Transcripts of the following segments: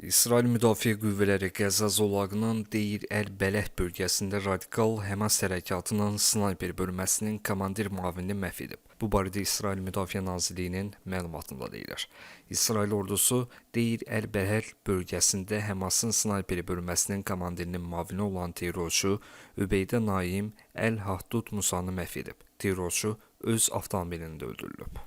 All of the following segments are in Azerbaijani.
İsrail Müdafiə Qüvvələri Qəzza zolağının Deyir Əl-Bələh bölgəsində radikal Həmas hərəkatının snayper bölməsinin komandir müavinini məhv edib. Bu barədə İsrail Müdafiə Nazirliyinin məlumatında deyilir. İsrail ordusu Deyir Əl-Bələh bölgəsində Həmasın snayper bölməsinin komandirinin müavini olan terrorçu Übeydə Naim Əl-Hahdud Musanı məhv edib. Terrorçu öz avtomobilində öldürülüb.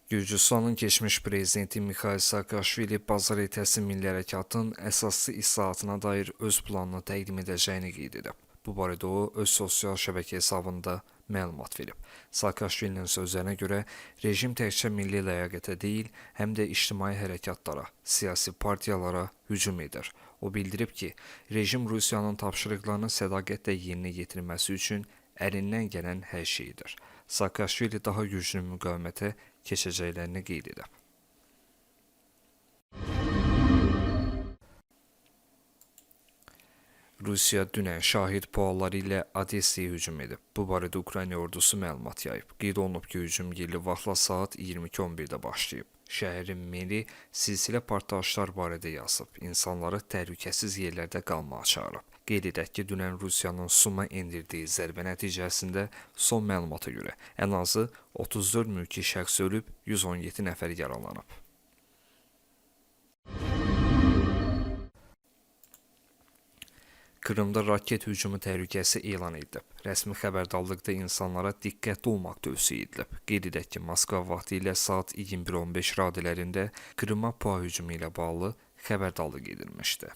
Gürcüstanın keçmiş prezidenti Mikhail Saakashvili bazar ertəsi milli hərəkatın əsaslı islahatına dair öz planını təqdim edəcəyini qeyd edib. Bu barədə o öz sosial şəbəkə hesabında məlumat verib. Saakashvilinin sözlərinə görə rejim təkcə milli ləyaqətə deyil, həm də ictimai hərəkatlara, siyasi partiyalara hücum edir. O bildirib ki, rejim Rusiyanın tapşırıqlarını sədaqətlə yerinə yetirməsi üçün əlindən gələn hər şeydir. Saakashvili daha güclü müqavimətə keçəcəklərini qeyd edib. Rusiya dünən şahid pualları ilə Odessaya hücum edib. Bu barədə Ukrayna ordusu məlumat yayıb. Qeyd olunub ki, hücum yerli vaxtla saat 22:11-də başlayıb. Şəhərin meri silsilə partlayışlar barədə yazıb, insanları təhlükəsiz yerlərdə qalmağa çağırıb. Qeyd edək ki, dünən Rusiyanın Suma endirdiyi zərbə nəticəsində son məlumata görə ən azı 34 mülki şəxs ölüb, 117 nəfər yaralanıb. Krımda raket hücumu təhlükəsi elan edilib. Rəsmi xəbərdarlıqda insanlara diqqətli olmaq tövsiyə edilib. Qeyd edək ki, Moskva vaxtı ilə saat 21:15 radələrində Krıma PUA hücumu ilə bağlı xəbərdarlıq edilmişdi.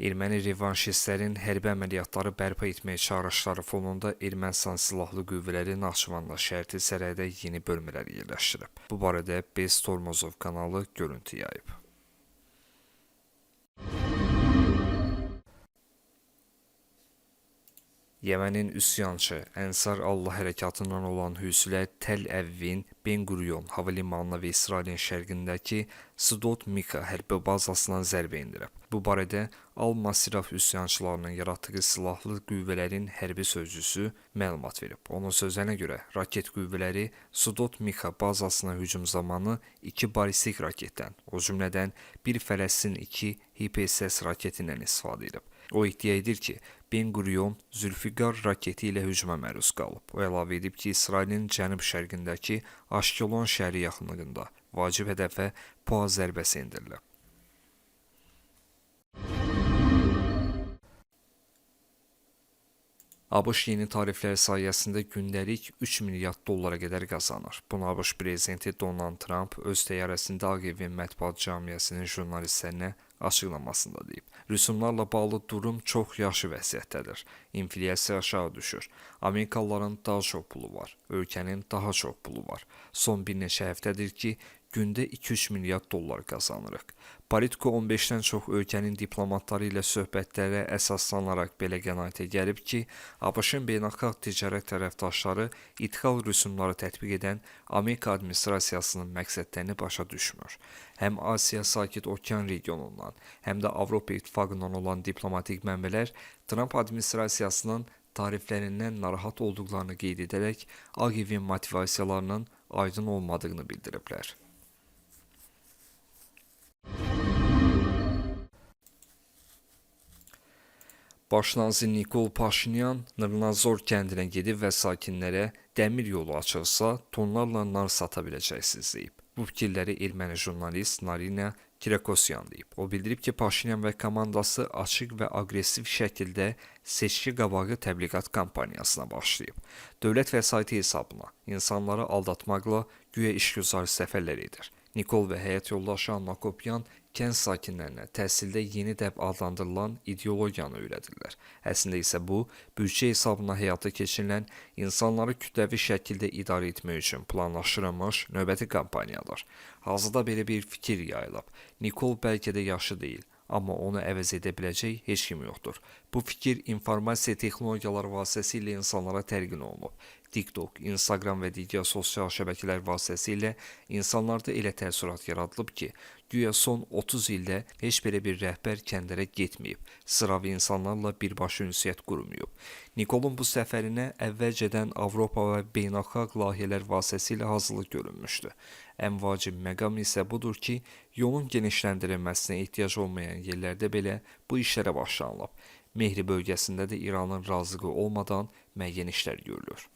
Erməni revanşistlərin hərbi əməliyyatları bərpa etməyə çağırışları fonunda Ermənistan silahlı qüvvələri Naxçıvanda şərti sərhədə yeni bölmələr yerləşdirib. Bu barədə Bez Tormozov kanalı görüntü yayıb. Yəmənin üsyançı Ənsar Allah hərəkatından olan Hüsilər Təl-Əvvin, Ben Quriyon hava limanına və İsrailin şərqindəki Sdot Mika hərbi bazasından zərbə endirib. Bu barədə Al-Masiraf üsyançılarının yaratdığı silahlı qüvvələrin hərbi sözcüsü məlumat verib. Onun sözlərinə görə raket qüvvələri Sdot Mika bazasına hücum zamanı 2 ballistik raketdən, o cümlədən bir Fələstin 2 HIPSS raketindən istifadə edib. O iddia edir ki, Ben Quriyon Zülfiqar raketi ilə hücuma məruz qalıb. O əlavə edib ki, İsrailin cənub-şərqindəki Aşkelon şəhəri yaxınlığında vacib hədəfə PUA zərbəsi endirilib. ABŞ yeni tariflər sayəsində gündəlik 3 milyard dollara qədər qazanır. Bunu ABŞ prezidenti Donald Trump öz təyyarəsində Ağ Evin mətbuat cəmiyyəsinin jurnalistlərinə açıqlamasında deyib. Rüsumlarla bağlı durum çox yaxşı vəziyyətdədir. İnflyasiya aşağı düşür. Amerikalıların daha çox pulu var. Ölkənin daha çox pulu var. Son bir neçə həftədir ki, gündə 2-3 milyard dollar qazanırıq. Politico 15-dən çox ölkənin diplomatları ilə söhbətlərə əsaslanaraq belə qənaətə gəlib ki, ABŞ-ın beynəlxalq ticarət tərəfdaşları idxal rüsumları tətbiq edən Amerika administrasiyasının məqsədlərini başa düşmür. Həm Asiya Sakit Okean regionundan, həm də Avropa İttifaqından olan diplomatik mənbələr Trump administrasiyasının tariflərindən narahat olduqlarını qeyd edərək Ağ Evin motivasiyalarının aydın olmadığını bildiriblər. Baş nazir Nikol Paşinyan Nırnazor kəndinə gedib və sakinlərə dəmir yolu açılsa, tonlarla nar sata biləcəksiniz deyib. Bu fikirləri erməni jurnalist Narina Kirakosyan deyib. O bildirib ki, Paşinyan və komandası açıq və aqressiv şəkildə seçki qabağı təbliğat kampaniyasına başlayıb. Dövlət vəsaiti hesabına insanları aldatmaqla güya işgüzar səfərlər edir. Nikol və həyat yoldaşı Anna Kopyan kənd sakinlərinə təhsildə yeni dəb adlandırılan ideologiyanı öyrədirlər. Əslində isə bu, büdcə hesabına həyata keçirilən insanları kütləvi şəkildə idarə etmək üçün planlaşdırılmış növbəti kampaniyadır. Hazırda belə bir fikir yayılıb. Nikol bəlkə də yaxşı deyil, amma onu əvəz edə biləcək heç kim yoxdur. Bu fikir informasiya texnologiyaları vasitəsilə insanlara təlqin olunub. TikTok, Instagram və digər sosial şəbəkələr vasitəsilə insanlarda elə təəssürat yaradılıb ki, güya son 30 ildə heç belə bir rəhbər kəndlərə getməyib, sıravi insanlarla birbaşa ünsiyyət qurmayıb. Nikolun bu səfərinə əvvəlcədən Avropa və beynəlxalq layihələr vasitəsilə hazırlıq görünmüşdü. Ən vacib məqam isə budur ki, yolun genişləndirilməsinə ehtiyac olmayan yerlərdə belə bu işlərə başlanılıb. Mehri bölgəsində də İranın razılığı olmadan müəyyən işlər görülür.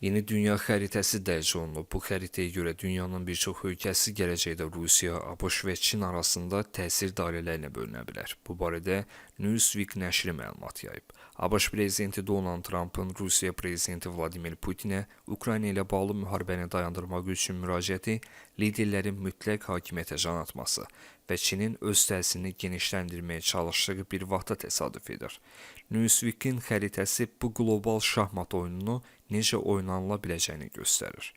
Yeni dünya xəritəsi dərc olunub. Bu xəritəyə görə dünyanın bir çox ölkəsi gələcəkdə Rusiya, ABŞ və Çin arasında təsir dairələrinə bölünə bilər. Bu barədə Newsweek nəşri məlumat yayıb. ABŞ prezidenti Donald Trump'ın Rusiya prezidenti Vladimir Putinə Ukrayna ilə bağlı müharibəni dayandırmaq üçün müraciəti liderlərin mütləq hakimiyyətə can atması və Çinin öz təsirini genişləndirməyə çalışdığı bir vaxta təsadüf edir. Newsweek-in xəritəsi bu qlobal şahmat oyununu necə oynanıla biləcəyini göstərir.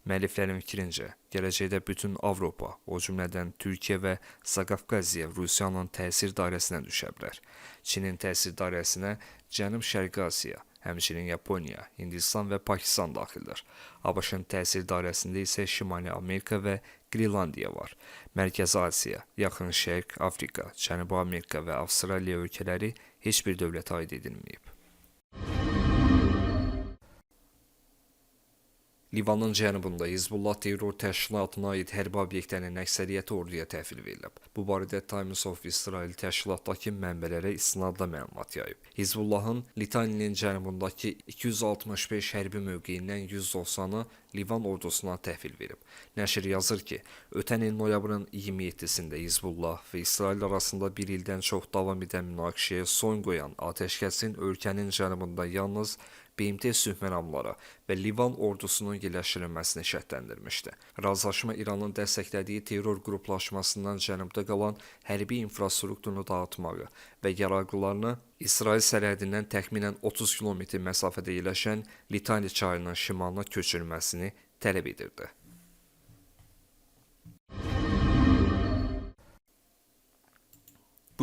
Müəlliflərin fikrincə, gələcəkdə bütün Avropa, o cümlədən Türkiyə və Zaqafqaziya Rusiyanın təsir dairəsinə düşə bilər. Çinin təsir dairəsinə Cənub-Şərqi Asiya, həmçinin Yaponiya, Hindistan və Pakistan daxildir. ABŞ-ın təsir dairəsində isə Şimali Amerika və Qrilandiya var. Mərkəzi Asiya, Yaxın Şərq, Afrika, Cənubi Amerika və Avstraliya ölkələri heç bir dövlətə aid edilməyib. Livanın cənubunda Hizbullah terror təşkilatına aid hərbi obyektlərin əksəriyyəti orduya təhvil verilib. Bu barədə Times of Israel təşkilatdakı mənbələrə istinadla məlumat yayıb. Hizbullahın Litaninin cənubundakı 265 hərbi mövqeyindən 190-ı Livan ordusuna təhvil verib. Nəşr yazır ki, ötən il noyabrın 27-sində Hizbullah və İsrail arasında bir ildən çox davam edən münaqişəyə son qoyan atəşkəsin ölkənin cənubunda yalnız BMT sülhməramları və Livan ordusunun yerləşdirilməsini şərtləndirmişdi. Razılaşma İranın dəstəklədiyi terror qruplaşmasından cənubda qalan hərbi infrastrukturunu dağıtmağı və yararlılarını İsrail sərhədindən təxminən 30 km məsafədə yerləşən Litani çayının şimalına köçürülməsini tələb edirdi.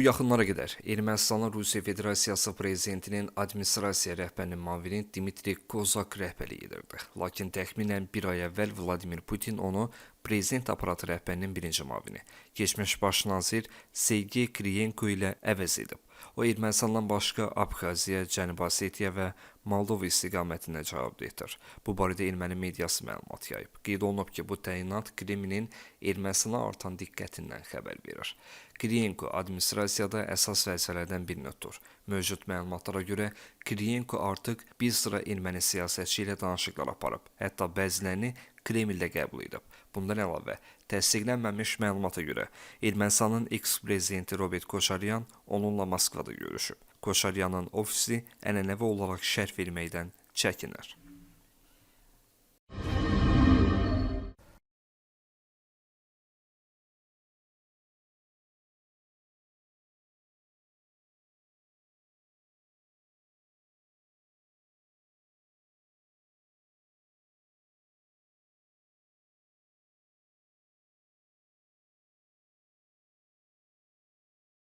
Bu yaxınlara qədər Ermənistanın Rusiya Federasiyası prezidentinin administrasiya rəhbərinin müavini Dmitri Kozak rəhbərlik edirdi. Lakin təxminən bir ay əvvəl Vladimir Putin onu prezident aparatı rəhbərinin birinci müavini, keçmiş baş nazir Sergey Kriyenko ilə əvəz edib. O, Ermənistandan başqa Abxaziya, Cənubi Osetiya və Moldova istiqamətində cavabdehdir. Bu barədə erməni mediası məlumat yayıb. Qeyd olunub ki, bu təyinat Kremlin Ermənistana artan diqqətindən xəbər verir. Kriyenko administrasiyada əsas vəzifələrdən birini tutur. Mövcud məlumatlara görə Kriyenko artıq bir sıra erməni siyasətçi ilə danışıqlar aparıb, hətta bəzilərini Kremldə qəbul edib. Bundan əlavə, təsdiqlənməmiş məlumata görə Ermənistanın eks-prezidenti Robert Koçaryan onunla Moskvada görüşüb. Koçaryanın ofisi ənənəvi olaraq şərh verməkdən çəkinir.